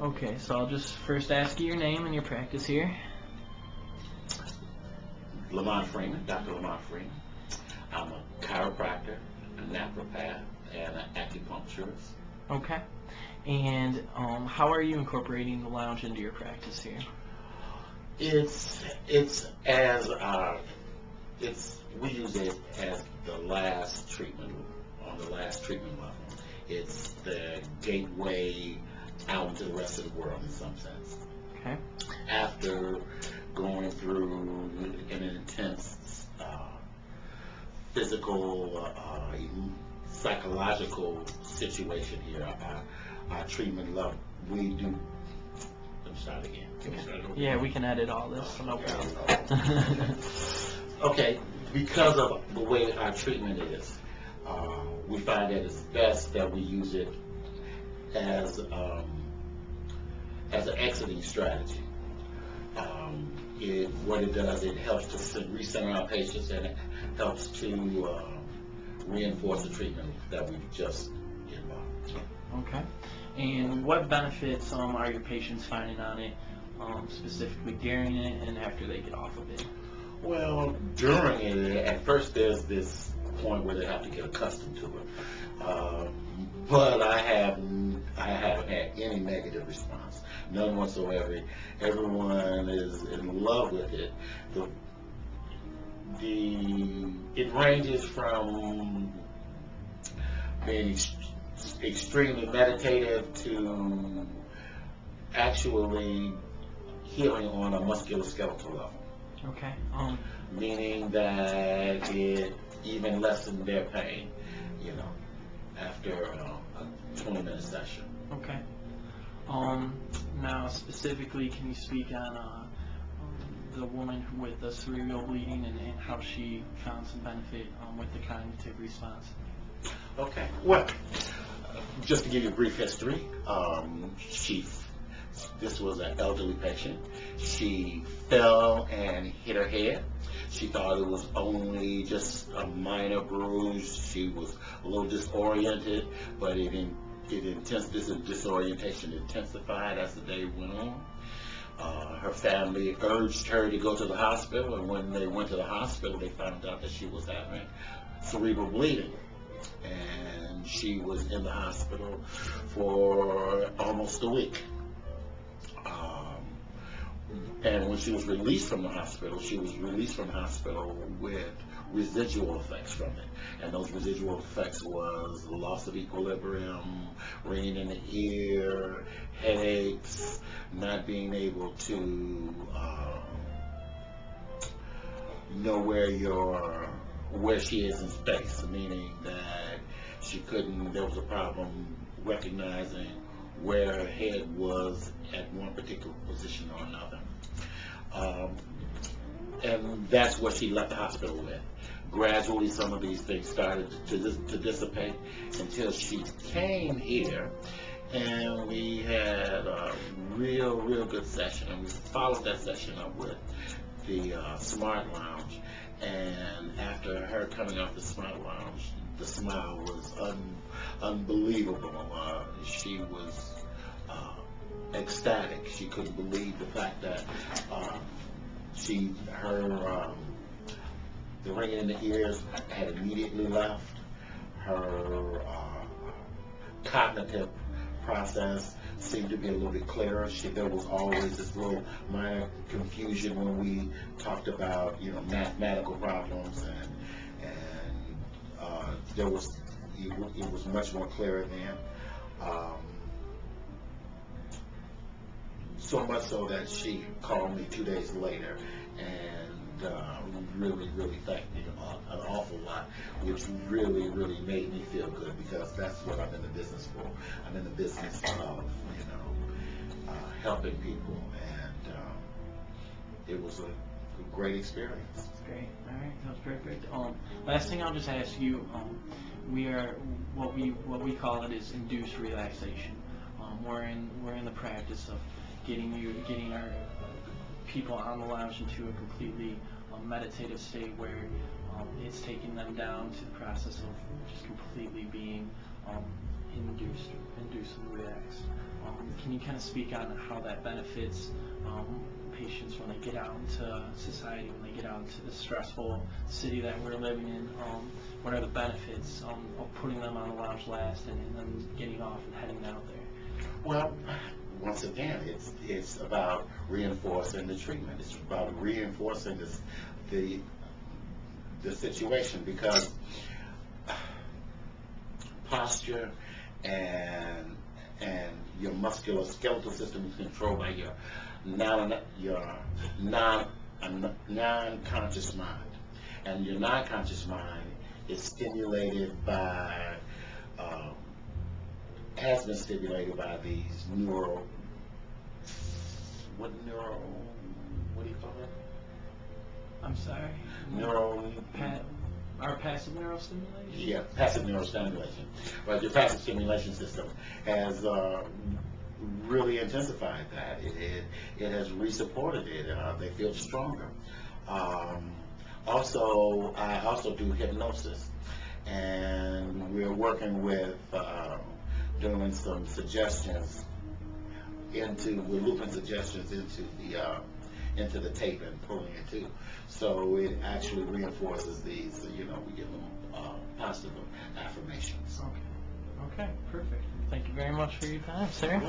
Okay, so I'll just first ask you your name and your practice here. Lamont Freeman, Dr. Lamont Freeman. I'm a chiropractor, a naturopath, and an acupuncturist. Okay. And how are you incorporating the lounge into your practice here? We use it as the last treatment, on the last treatment level. It's the gateway out into the rest of the world in some sense. Okay. After going through an intense physical, psychological situation here, our treatment level, we do. Let me start again. Yeah, we can edit all this, so no problem. Okay, because of the way our treatment is, we find that it's best that we use it as an exiting strategy. What it does, it helps to recenter our patients, and it helps to reinforce the treatment that we've just involved. Okay. And what benefits are your patients finding on it, specifically during it and after they get off of it? Well, during it, at first there's this point where they have to get accustomed to it. But I haven't had any negative response, none whatsoever. Everyone is in love with it. It ranges from being extremely meditative to actually healing on a musculoskeletal level. Okay. Meaning that it even lessened their pain, after a 20-minute session. Okay. Now, specifically, can you speak on the woman with the cerebral bleeding and how she found some benefit with the cognitive response? Okay. Well, just to give you a brief history, this was an elderly patient. She fell and hit her head. She thought it was only just a minor bruise. She was a little disoriented, but this disorientation intensified as the day went on. Her family urged her to go to the hospital, and when they went to the hospital, they found out that she was having cerebral bleeding. And she was in the hospital for almost a week. And when she was released from the hospital, with residual effects from it. And those residual effects was loss of equilibrium, ringing in the ear, headaches, not being able to know where she is in space, meaning that there was a problem recognizing where her head was at one particular position or another. And that's what she left the hospital with. Gradually, some of these things started to dissipate until she came here, and we had a real good session, and we followed that session up with the Smart Lounge. And after her coming off the Smart Lounge, the smile was unbelievable. She was ecstatic. She couldn't believe the fact that the ringing in the ears had immediately left. Her cognitive process seemed to be a little bit clearer. There was always this little minor confusion when we talked about mathematical problems, and it was much more clearer then. So much so that she called me 2 days later and really thanked me an awful lot, which really made me feel good, because that's what I'm in the business for. I'm in the business of helping people, and it was a great experience. That's great. All right, that was perfect. Last thing I'll just ask you, we are what we call it is induced relaxation. We're in the practice of getting our people on the lounge into a completely meditative state where it's taking them down to the process of just completely being induced and relaxed. Can you kind of speak on how that benefits patients when they get out into society, when they get out into the stressful city that we're living in? What are the benefits of putting them on the lounge last and then getting off and heading out there? Well, once again, it's about reinforcing the treatment. It's about reinforcing the situation, because posture and your musculoskeletal system is controlled by your non-conscious mind, and your non-conscious mind is stimulated by has been stimulated by these what do you call it? I'm sorry? Our passive neurostimulation? Yeah, passive neurostimulation. But your passive stimulation system has really intensified that. It has re-supported it. They feel stronger. I also do hypnosis, and we're working with doing some suggestions we're looping suggestions into the tape and pulling it too. So it actually reinforces these, we give them positive affirmations. Okay, perfect. Thank you very much for your time, sir.